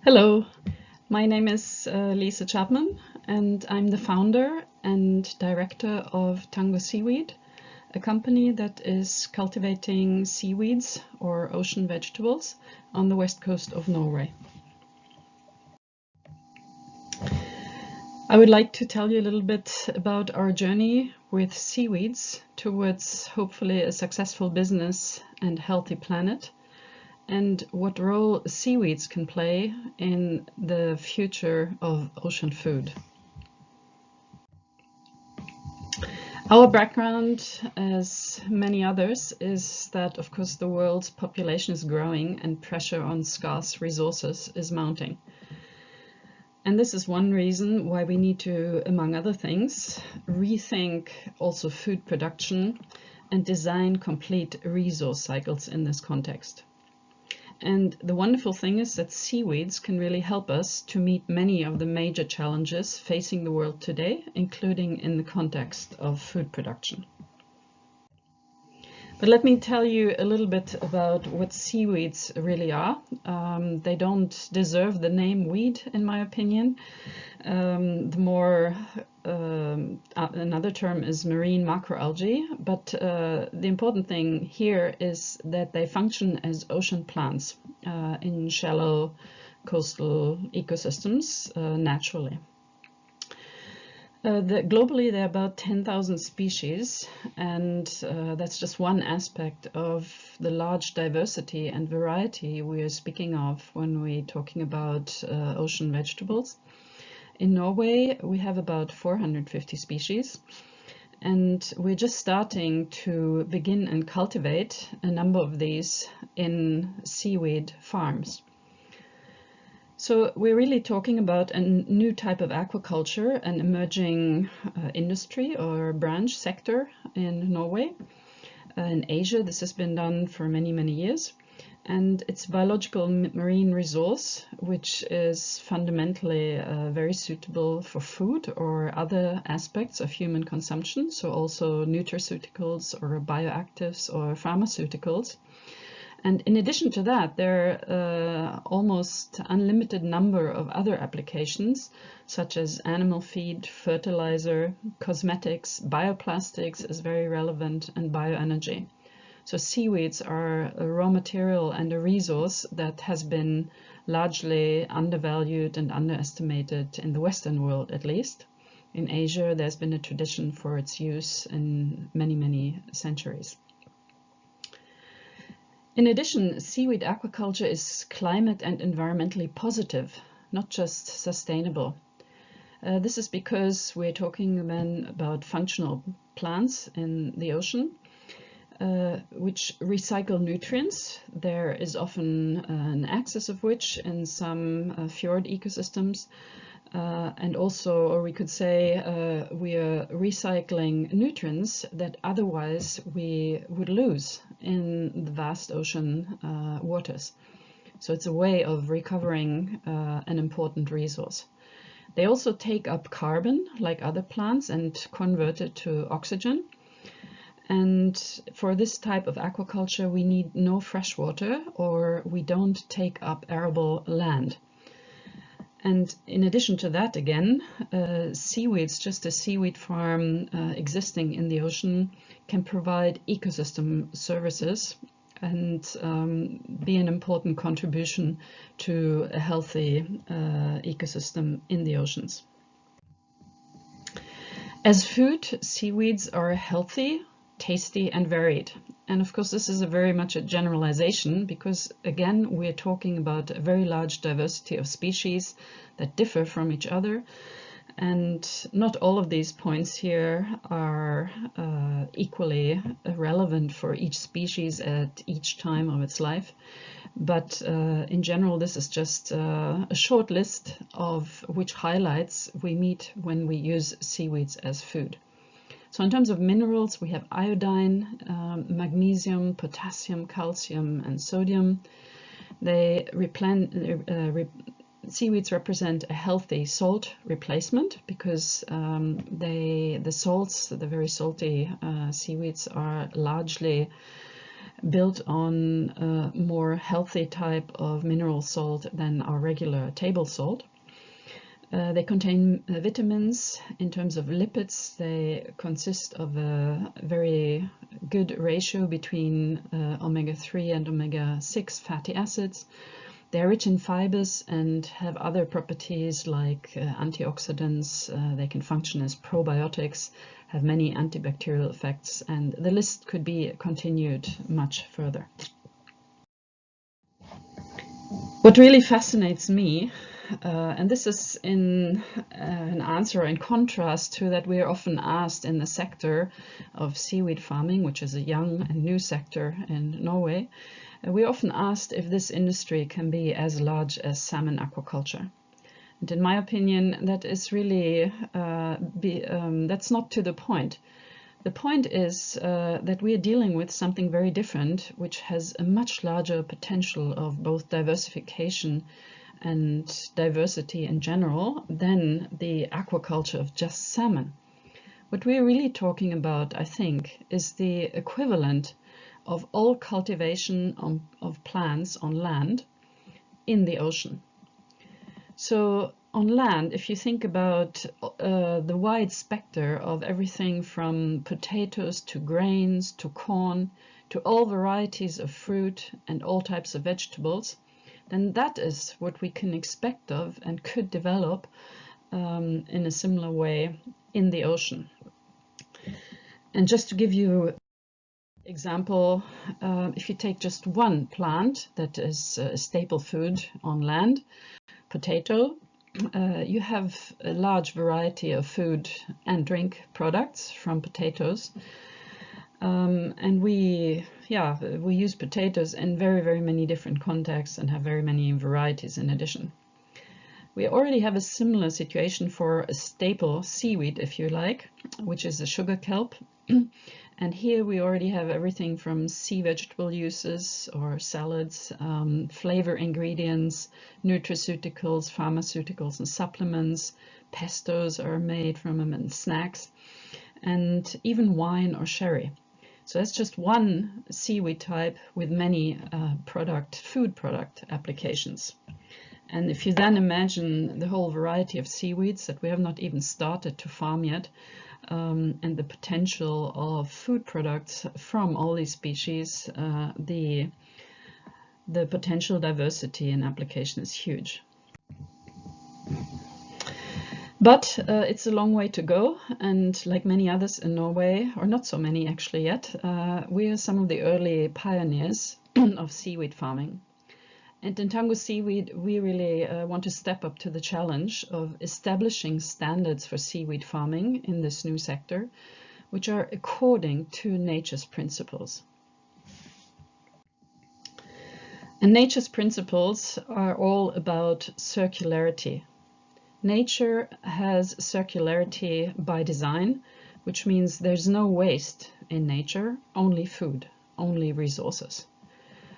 Hello, my name is Lisa Chapman, and I'm the founder and director of TANGO Seaweed, a company that is cultivating seaweeds or ocean vegetables on the west coast of Norway. I would like to tell you a little bit about our journey with seaweeds towards hopefully a successful business and healthy planet, and what role seaweeds can play in the future of ocean food. Our background, as many others, is that, of course, the world's population is growing and pressure on scarce resources is mounting. And this is one reason why we need to, among other things, rethink also food production and design complete resource cycles in this context. And the wonderful thing is that seaweeds can really help us to meet many of the major challenges facing the world today, including in the context of food production. But let me tell you a little bit about what seaweeds really are. They don't deserve the name weed, in my opinion. Another term is marine macroalgae, but the important thing here is that they function as ocean plants in shallow coastal ecosystems naturally. Globally, there are about 10,000 species, and that's just one aspect of the large diversity and variety we are speaking of when we're talking about ocean vegetables. In Norway, we have about 450 species, and we're just starting to begin and cultivate a number of these in seaweed farms. So we're really talking about a new type of aquaculture, an emerging industry or branch sector in Norway. In Asia, this has been done for many, many years. And it's a biological marine resource, which is fundamentally very suitable for food or other aspects of human consumption. So also nutraceuticals or bioactives or pharmaceuticals. And in addition to that, there are almost unlimited number of other applications, such as animal feed, fertilizer, cosmetics, bioplastics is very relevant, and bioenergy. So seaweeds are a raw material and a resource that has been largely undervalued and underestimated in the Western world, at least. In Asia, there's been a tradition for its use in many, many centuries. In addition, seaweed aquaculture is climate and environmentally positive, not just sustainable. This is because we're talking then about functional plants in the ocean, which recycle nutrients. There is often an excess of which in some fjord ecosystems. And also, or we could say, we are recycling nutrients that otherwise we would lose in the vast ocean waters. So it's a way of recovering an important resource. They also take up carbon like other plants and convert it to oxygen. And for this type of aquaculture, we need no fresh water, or we don't take up arable land. And in addition to that, again, seaweeds, just a seaweed farm existing in the ocean, can provide ecosystem services and be an important contribution to a healthy ecosystem in the oceans. As food, seaweeds are healthy, tasty, and varied. And of course, this is very much a generalization because, again, we're talking about a very large diversity of species that differ from each other. And not all of these points here are equally relevant for each species at each time of its life. But in general, this is just a short list of which highlights we meet when we use seaweeds as food. So in terms of minerals, we have iodine, magnesium, potassium, calcium, and sodium. Seaweeds represent a healthy salt replacement because the salts, the very salty seaweeds, are largely built on a more healthy type of mineral salt than our regular table salt. They contain vitamins. In terms of lipids, they consist of a very good ratio between omega-3 and omega-6 fatty acids. They are rich in fibers and have other properties like antioxidants. They can function as probiotics, have many antibacterial effects, and the list could be continued much further. What really fascinates me, and this is in an answer in contrast to that we are often asked in the sector of seaweed farming, which is a young and new sector in Norway, we're often asked if this industry can be as large as salmon aquaculture. And in my opinion, that is really, that's not to the point. The point is that we are dealing with something very different, which has a much larger potential of both diversification and diversity in general than the aquaculture of just salmon. What we're really talking about, I think, is the equivalent of all cultivation of plants on land in the ocean. So on land, if you think about the wide spectrum of everything from potatoes to grains to corn to all varieties of fruit and all types of vegetables, then that is what we can expect of and could develop in a similar way in the ocean. And just to give you example, if you take just one plant that is a staple food on land, potato, you have a large variety of food and drink products from potatoes. And we use potatoes in very, very many different contexts and have very many varieties in addition. We already have a similar situation for a staple seaweed, if you like, which is a sugar kelp. And here we already have everything from sea vegetable uses or salads, flavor ingredients, nutraceuticals, pharmaceuticals and supplements, pestos are made from them and snacks, and even wine or sherry. So that's just one seaweed type with many food product applications. And if you then imagine the whole variety of seaweeds that we have not even started to farm yet, and the potential of food products from all these species, the potential diversity in application is huge. But it's a long way to go, and like many others in Norway, or not so many actually yet, we are some of the early pioneers of seaweed farming. And in TANGO Seaweed, we really want to step up to the challenge of establishing standards for seaweed farming in this new sector, which are according to nature's principles. And nature's principles are all about circularity. Nature has circularity by design, which means there's no waste in nature, only food, only resources.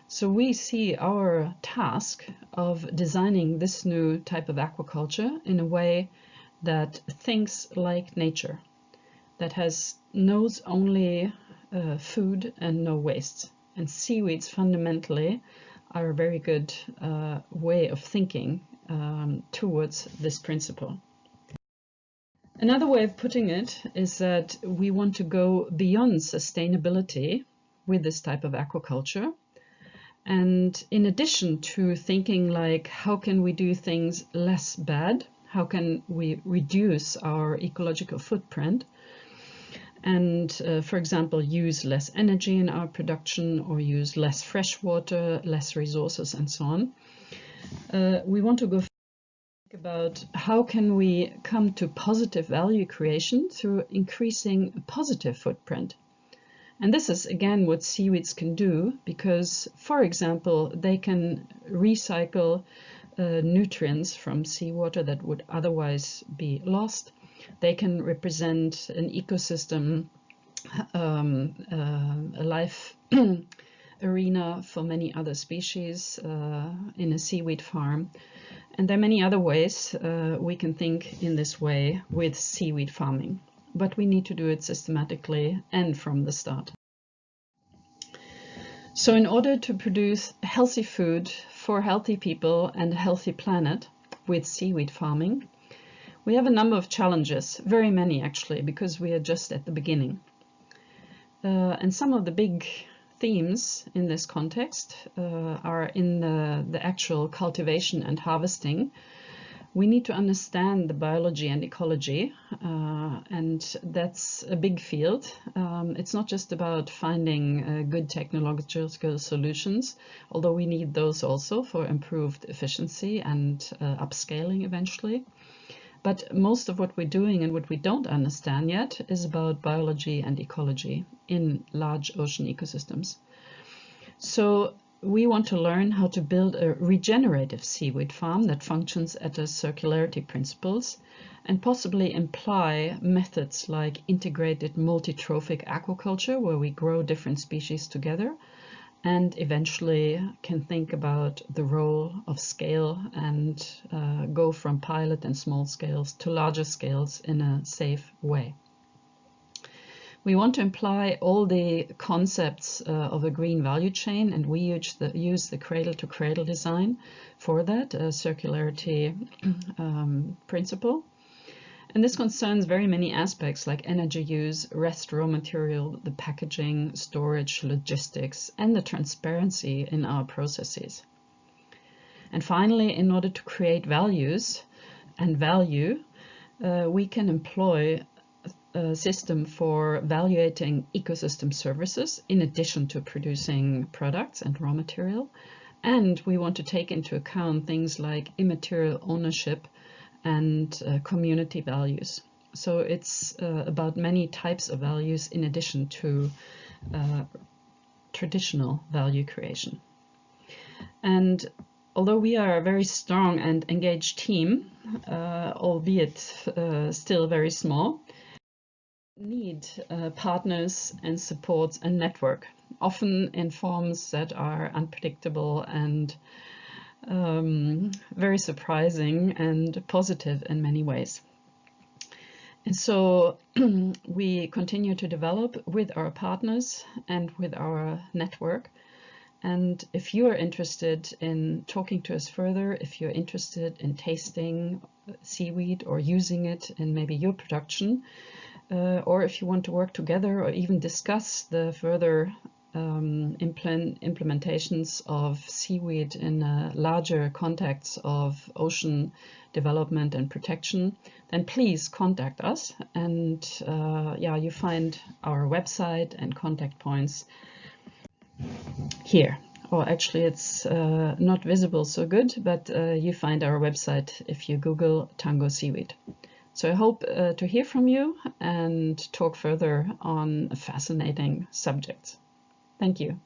So we see our task of designing this new type of aquaculture in a way that thinks like nature, that knows only food and no waste. And seaweeds fundamentally are a very good way of thinking towards this principle. Another way of putting it is that we want to go beyond sustainability with this type of aquaculture. And in addition to thinking like, how can we do things less bad? How can we reduce our ecological footprint? And, for example, use less energy in our production or use less fresh water, less resources, and so on. We want to go about how can we come to positive value creation through increasing a positive footprint. And this is, again, what seaweeds can do because, for example, they can recycle nutrients from seawater that would otherwise be lost. They can represent an ecosystem, a life arena for many other species in a seaweed farm. And there are many other ways we can think in this way with seaweed farming. But we need to do it systematically and from the start. So in order to produce healthy food for healthy people and a healthy planet with seaweed farming, we have a number of challenges, very many actually, because we are just at the beginning. And some of the big themes in this context are in the actual cultivation and harvesting. We need to understand the biology and ecology, and that's a big field. It's not just about finding good technological solutions, although we need those also for improved efficiency and upscaling eventually. But most of what we're doing and what we don't understand yet is about biology and ecology in large ocean ecosystems. So we want to learn how to build a regenerative seaweed farm that functions at a circularity principles and possibly imply methods like integrated multi-trophic aquaculture, where we grow different species together, and eventually can think about the role of scale and go from pilot and small scales to larger scales in a safe way. We want to imply all the concepts of a green value chain, and we use the cradle-to-cradle design for that circularity principle. And this concerns very many aspects like energy use, rest raw material, the packaging, storage, logistics, and the transparency in our processes. And finally, in order to create values and value, we can employ a system for evaluating ecosystem services in addition to producing products and raw material. And we want to take into account things like immaterial ownership and community values. So it's about many types of values in addition to traditional value creation. And although we are a very strong and engaged team, albeit still very small, need partners and supports and network, often in forms that are unpredictable and very surprising and positive in many ways. And so we continue to develop with our partners and with our network. And if you are interested in talking to us further, if you're interested in tasting seaweed or using it in maybe your production, or if you want to work together or even discuss the further implementations of seaweed in a larger context of ocean development and protection, then please contact us. And yeah, you find our website and contact points here. Or actually it's not visible so good, but you find our website if you Google TANGO Seaweed. So I hope to hear from you and talk further on a fascinating subject. Thank you.